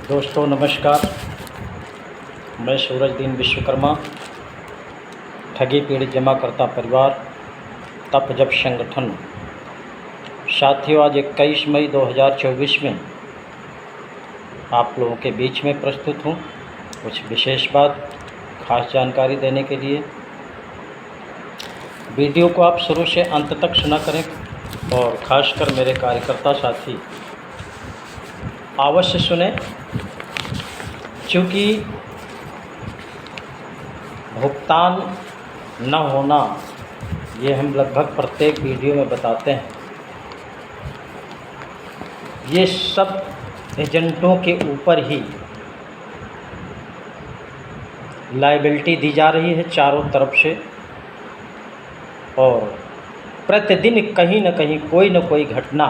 दोस्तों नमस्कार। मैं सूरजदीन विश्वकर्मा, ठगी पीड़ित जमाकर्ता परिवार तप जप संगठन। साथियों, आज 21 मई 2024 में आप लोगों के बीच में प्रस्तुत हूँ कुछ विशेष बात, खास जानकारी देने के लिए। वीडियो को आप शुरू से अंत तक सुना करें और ख़ासकर मेरे कार्यकर्ता साथी अवश्य सुने, क्योंकि भुगतान न होना ये हम लगभग प्रत्येक वीडियो में बताते हैं। ये सब एजेंटों के ऊपर ही लायबिलिटी दी जा रही है चारों तरफ से, और प्रतिदिन कहीं न कहीं कोई न कोई घटना,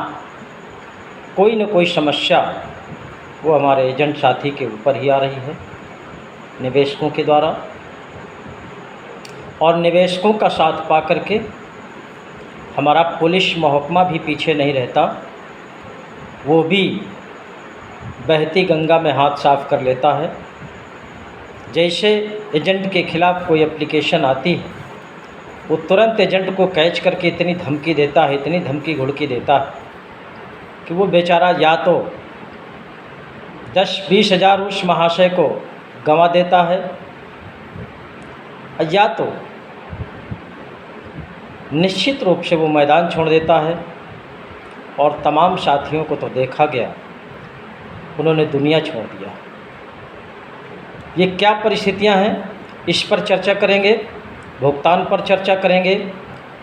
कोई न कोई समस्या वो हमारे एजेंट साथी के ऊपर ही आ रही है निवेशकों के द्वारा। और निवेशकों का साथ पा करके हमारा पुलिस महकमा भी पीछे नहीं रहता, वो भी बहती गंगा में हाथ साफ कर लेता है। जैसे एजेंट के खिलाफ़ कोई एप्लीकेशन आती है, वो तुरंत एजेंट को कैच करके इतनी धमकी देता है, इतनी धमकी घुड़की देता है कि वो बेचारा या तो 10-20 हज़ार उस महाशय को गंवा देता है, या तो निश्चित रूप से वो मैदान छोड़ देता है। और तमाम साथियों को तो देखा गया, उन्होंने दुनिया छोड़ दिया। ये क्या परिस्थितियां हैं, इस पर चर्चा करेंगे, भुगतान पर चर्चा करेंगे,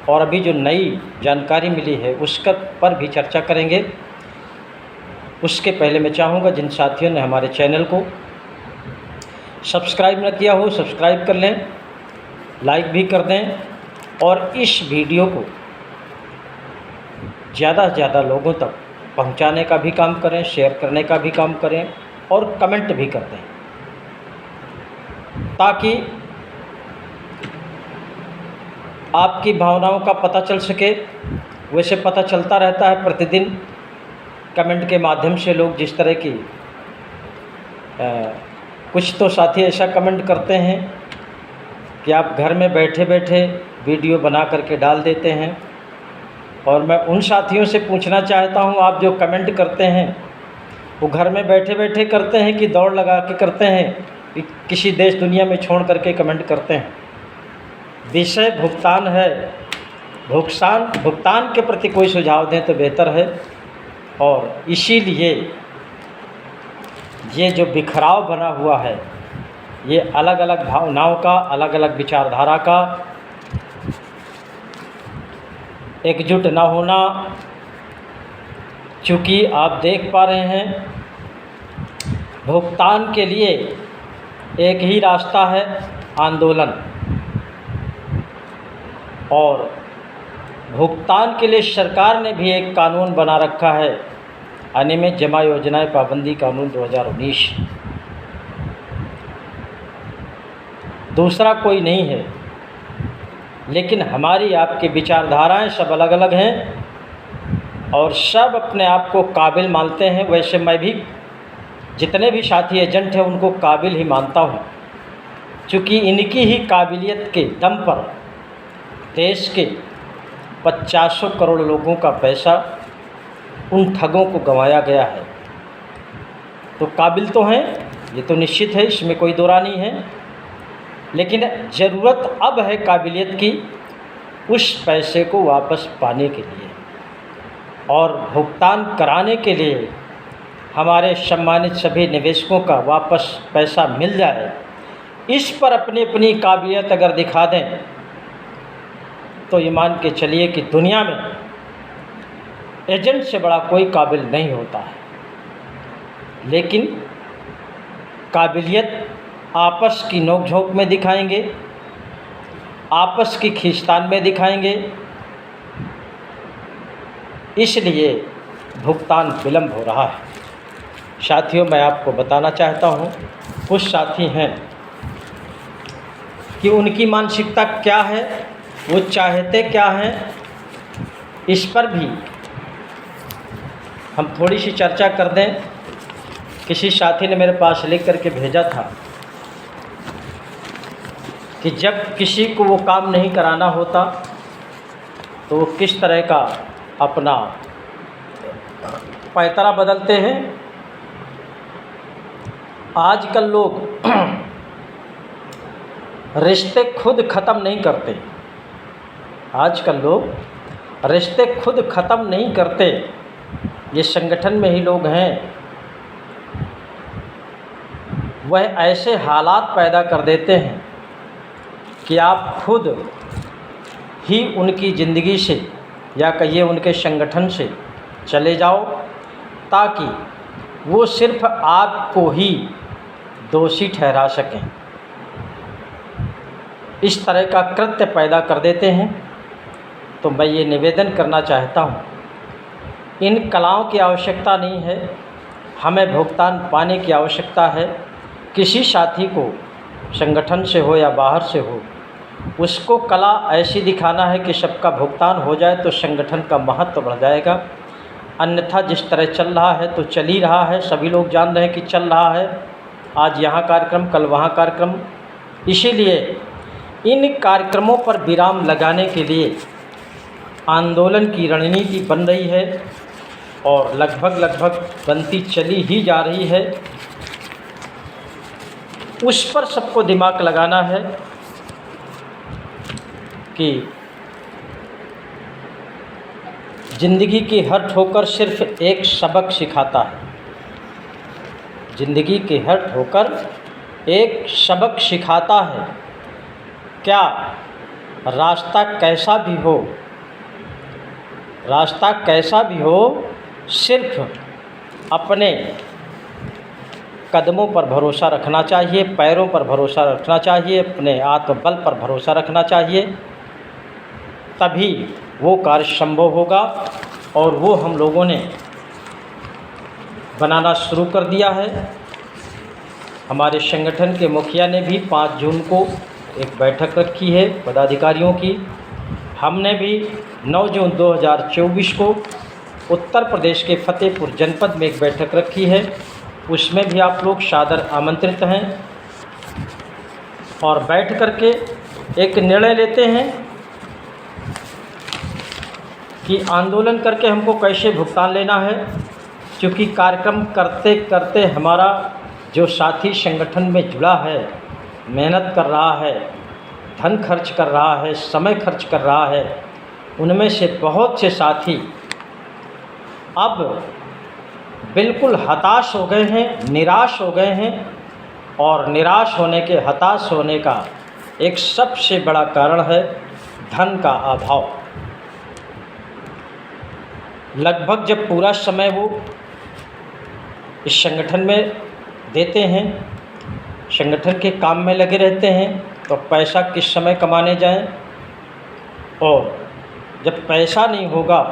और अभी जो नई जानकारी मिली है उसका पर भी चर्चा करेंगे। उसके पहले मैं चाहूँगा जिन साथियों ने हमारे चैनल को सब्सक्राइब न किया हो, सब्सक्राइब कर लें, लाइक भी कर दें, और इस वीडियो को ज़्यादा से ज़्यादा लोगों तक पहुंचाने का भी काम करें, शेयर करने का भी काम करें, और कमेंट भी कर दें, ताकि आपकी भावनाओं का पता चल सके। वैसे पता चलता रहता है प्रतिदिन कमेंट के माध्यम से, लोग जिस तरह की कुछ तो साथी ऐसा कमेंट करते हैं कि आप घर में बैठे बैठे वीडियो बना करके डाल देते हैं। और मैं उन साथियों से पूछना चाहता हूं, आप जो कमेंट करते हैं वो घर में बैठे बैठे करते हैं कि दौड़ लगा के करते हैं, कि किसी देश दुनिया में छोड़ करके कमेंट करते हैं? विषय भुगतान है, भुगतान के प्रति कोई सुझाव दें तो बेहतर है। और इसीलिए ये जो बिखराव बना हुआ है, ये अलग अलग भावनाओं का, अलग अलग विचारधारा का एकजुट ना होना, चूँकि आप देख पा रहे हैं भुगतान के लिए एक ही रास्ता है, आंदोलन। और भुगतान के लिए सरकार ने भी एक कानून बना रखा है, अनियमित जमा योजनाएं पाबंदी कानून 2019। दूसरा कोई नहीं है, लेकिन हमारी आपकी विचारधाराएं सब अलग अलग हैं और सब अपने आप को काबिल मानते हैं। वैसे मैं भी जितने भी साथी एजेंट हैं उनको काबिल ही मानता हूं, क्योंकि इनकी ही काबिलियत के दम पर देश के 50 करोड़ लोगों का पैसा उन ठगों को गंवाया गया है। तो काबिल तो हैं, ये तो निश्चित है, इसमें कोई दो राय नहीं है। लेकिन ज़रूरत अब है काबिलियत की, उस पैसे को वापस पाने के लिए और भुगतान कराने के लिए, हमारे सम्मानित सभी निवेशकों का वापस पैसा मिल जाए। इस पर अपनी अपनी काबिलियत अगर दिखा दें तो ये मान के चलिए कि दुनिया में एजेंट से बड़ा कोई काबिल नहीं होता है। लेकिन काबिलियत आपस की नोक-झोंक में दिखाएंगे, आपस की खींचतान में दिखाएंगे, इसलिए भुगतान विलंब हो रहा है। साथियों, मैं आपको बताना चाहता हूँ, कुछ साथी हैं कि उनकी मानसिकता क्या है, वो चाहते क्या हैं, इस पर भी हम थोड़ी सी चर्चा कर दें किसी साथी ने मेरे पास लिख करके भेजा था कि जब किसी को वो काम नहीं कराना होता तो वो किस तरह का अपना पैतरा बदलते हैं। आजकल लोग रिश्ते खुद ख़त्म नहीं करते, आजकल लोग रिश्ते खुद ख़त्म नहीं करते। ये संगठन में ही लोग हैं, वह ऐसे हालात पैदा कर देते हैं कि आप खुद ही उनकी ज़िंदगी से या कहिए उनके संगठन से चले जाओ, ताकि वो सिर्फ आपको ही दोषी ठहरा सकें। इस तरह का कृत्य पैदा कर देते हैं। तो मैं ये निवेदन करना चाहता हूँ, इन कलाओं की आवश्यकता नहीं है, हमें भुगतान पाने की आवश्यकता है। किसी साथी को संगठन से हो या बाहर से हो, उसको कला ऐसी दिखाना है कि सबका भुगतान हो जाए तो संगठन का महत्व बढ़ जाएगा। अन्यथा जिस तरह चल रहा है तो चल ही रहा है, सभी लोग जान रहे हैं कि चल रहा है, आज यहाँ कार्यक्रम कल वहाँ कार्यक्रम। इसीलिए इन कार्यक्रमों पर विराम लगाने के लिए आंदोलन की रणनीति बन रही है और लगभग बनती चली ही जा रही है। उस पर सबको दिमाग लगाना है कि ज़िंदगी की हर ठोकर सिर्फ एक सबक सिखाता है, ज़िंदगी की हर ठोकर एक सबक सिखाता है। क्या रास्ता कैसा भी हो, रास्ता कैसा भी हो, सिर्फ अपने कदमों पर भरोसा रखना चाहिए, पैरों पर भरोसा रखना चाहिए, अपने आत्मबल पर भरोसा रखना चाहिए, तभी वो कार्य संभव होगा। और वो हम लोगों ने बनाना शुरू कर दिया है। हमारे संगठन के मुखिया ने भी 5 जून को एक बैठक रखी है पदाधिकारियों की। हमने भी 9 जून 2024 को उत्तर प्रदेश के फतेहपुर जनपद में एक बैठक रखी है, उसमें भी आप लोग सादर आमंत्रित हैं। और बैठ करके एक निर्णय लेते हैं कि आंदोलन करके हमको कैसे भुगतान लेना है। क्योंकि कार्यक्रम करते करते हमारा जो साथी संगठन में जुड़ा है, मेहनत कर रहा है, धन खर्च कर रहा है, समय खर्च कर रहा है, उनमें से बहुत से साथी अब बिल्कुल हताश हो गए हैं, निराश हो गए हैं। और निराश होने के, हताश होने का एक सबसे बड़ा कारण है धन का अभाव। लगभग जब पूरा समय वो इस संगठन में देते हैं, संगठन के काम में लगे रहते हैं, तो पैसा किस समय कमाने जाएं, और जब पैसा नहीं होगा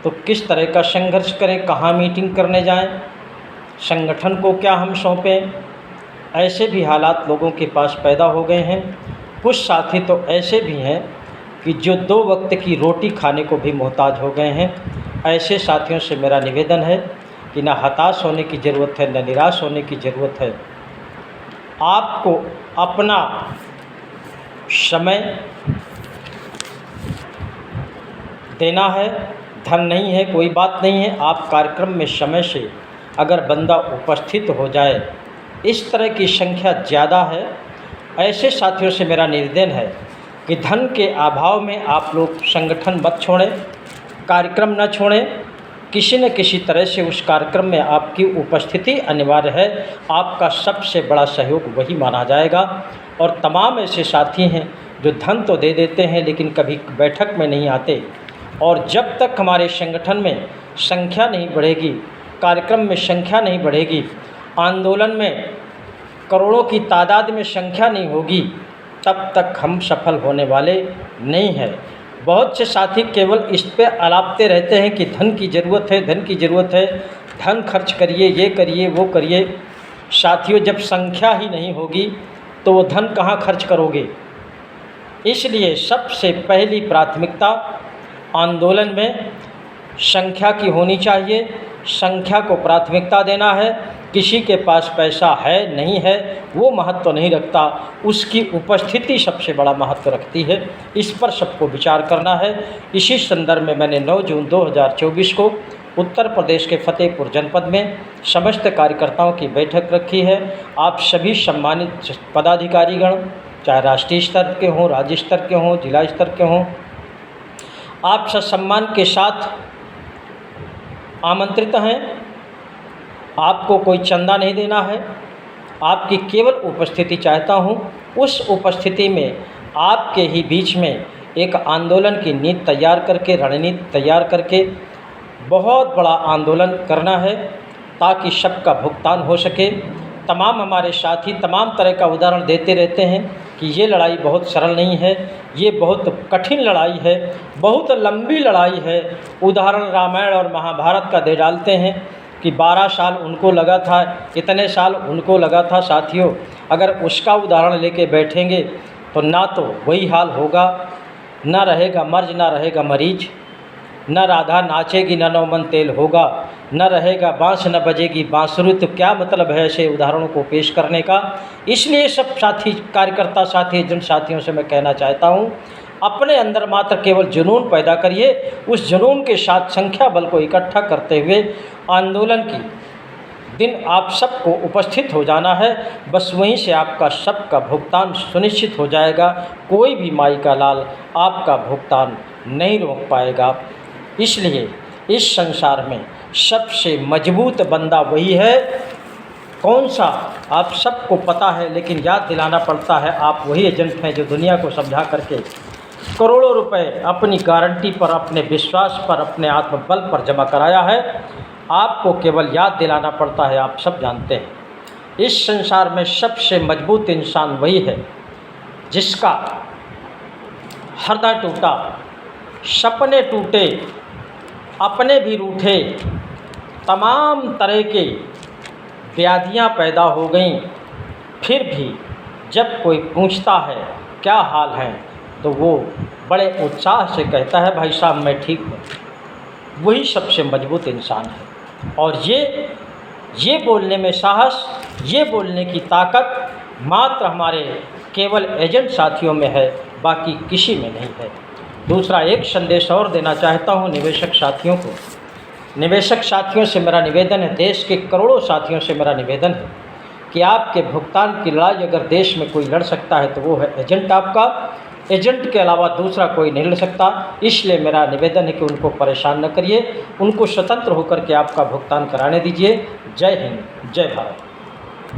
तो किस तरह का संघर्ष करें, कहाँ मीटिंग करने जाएं, संगठन को क्या हम सौंपें। ऐसे भी हालात लोगों के पास पैदा हो गए हैं। कुछ साथी तो ऐसे भी हैं कि जो 2 वक्त की रोटी खाने को भी मोहताज हो गए हैं। ऐसे साथियों से मेरा निवेदन है कि ना हताश होने की ज़रूरत है, न निराश होने की ज़रूरत है। आपको अपना समय देना है, धन नहीं है कोई बात नहीं है। आप कार्यक्रम में समय से अगर बंदा उपस्थित हो जाए, इस तरह की संख्या ज़्यादा है। ऐसे साथियों से मेरा निवेदन है कि धन के अभाव में आप लोग संगठन मत छोड़ें, कार्यक्रम न छोड़ें। किसी न किसी तरह से उस कार्यक्रम में आपकी उपस्थिति अनिवार्य है। आपका सबसे बड़ा सहयोग वही माना जाएगा। और तमाम ऐसे साथी हैं जो धन तो दे देते हैं लेकिन कभी बैठक में नहीं आते। और जब तक हमारे संगठन में संख्या नहीं बढ़ेगी, कार्यक्रम में संख्या नहीं बढ़ेगी, आंदोलन में करोड़ों की तादाद में संख्या नहीं होगी, तब तक हम सफल होने वाले नहीं हैं। बहुत से साथी केवल इस पे अलापते रहते हैं कि धन की ज़रूरत है, धन की ज़रूरत है, धन खर्च करिए, ये करिए, वो करिए। साथियों, जब संख्या ही नहीं होगी तो वो धन कहाँ खर्च करोगे। इसलिए सबसे पहली प्राथमिकता आंदोलन में संख्या की होनी चाहिए। संख्या को प्राथमिकता देना है। किसी के पास पैसा है नहीं है वो महत्व नहीं रखता, उसकी उपस्थिति सबसे बड़ा महत्व रखती है। इस पर सबको विचार करना है। इसी संदर्भ में मैंने 9 जून 2024 को उत्तर प्रदेश के फतेहपुर जनपद में समस्त कार्यकर्ताओं की बैठक रखी है। आप सभी सम्मानित पदाधिकारीगण, चाहे राष्ट्रीय स्तर के हों, राज्य स्तर के हों, जिला स्तर के हों, आप सम्मान के साथ आमंत्रित हैं। आपको कोई चंदा नहीं देना है, आपकी केवल उपस्थिति चाहता हूँ। उस उपस्थिति में आपके ही बीच में एक आंदोलन की नीति तैयार करके, रणनीति तैयार करके बहुत बड़ा आंदोलन करना है ताकि सबका भुगतान हो सके। तमाम हमारे साथी तमाम तरह का उदाहरण देते रहते हैं कि ये लड़ाई बहुत सरल नहीं है, ये बहुत कठिन लड़ाई है, बहुत लंबी लड़ाई है। उदाहरण रामायण और महाभारत का दे डालते हैं कि 12 साल उनको लगा था, इतने साल उनको लगा था। साथियों, अगर उसका उदाहरण लेके बैठेंगे तो ना तो वही हाल होगा, ना रहेगा मर्ज, ना रहेगा मरीज, न राधा नाचेगी, न नौमन तेल होगा, न रहेगा बांस, न बजेगी बांसुरी। तो क्या मतलब है ऐसे उदाहरणों को पेश करने का। इसलिए सब साथी, कार्यकर्ता साथी, जन साथियों से मैं कहना चाहता हूँ, अपने अंदर मात्र केवल जुनून पैदा करिए। उस जुनून के साथ संख्या बल को इकट्ठा करते हुए आंदोलन की दिन आप सबको उपस्थित हो जाना है। बस वहीं से आपका सबका भुगतान सुनिश्चित हो जाएगा। कोई भी माई का लाल आपका भुगतान नहीं रोक पाएगा। इसलिए इस संसार में सबसे मजबूत बंदा वही है। कौन सा आप सबको पता है, लेकिन याद दिलाना पड़ता है। आप वही एजेंट हैं जो दुनिया को समझा करके करोड़ों रुपए अपनी गारंटी पर, अपने विश्वास पर, अपने आत्मबल पर जमा कराया है। आपको केवल याद दिलाना पड़ता है। आप सब जानते हैं इस संसार में सबसे मजबूत इंसान वही है जिसका हृदय टूटा, सपने टूटे, अपने भी रूठे, तमाम तरह के व्याधियाँ पैदा हो गईं, फिर भी जब कोई पूछता है क्या हाल है तो वो बड़े उत्साह से कहता है भाई साहब मैं ठीक हूँ। वही सबसे मजबूत इंसान है। और ये बोलने में साहस, ये बोलने की ताकत मात्र हमारे केवल एजेंट साथियों में है, बाकी किसी में नहीं है। दूसरा एक संदेश और देना चाहता हूँ निवेशक साथियों को। निवेशक साथियों से मेरा निवेदन है, देश के करोड़ों साथियों से मेरा निवेदन है कि आपके भुगतान की लड़ाई अगर देश में कोई लड़ सकता है तो वो है एजेंट आपका। एजेंट के अलावा दूसरा कोई नहीं लड़ सकता। इसलिए मेरा निवेदन है कि उनको परेशान न करिए, उनको स्वतंत्र होकर के आपका भुगतान कराने दीजिए। जय हिंद, जय भारत।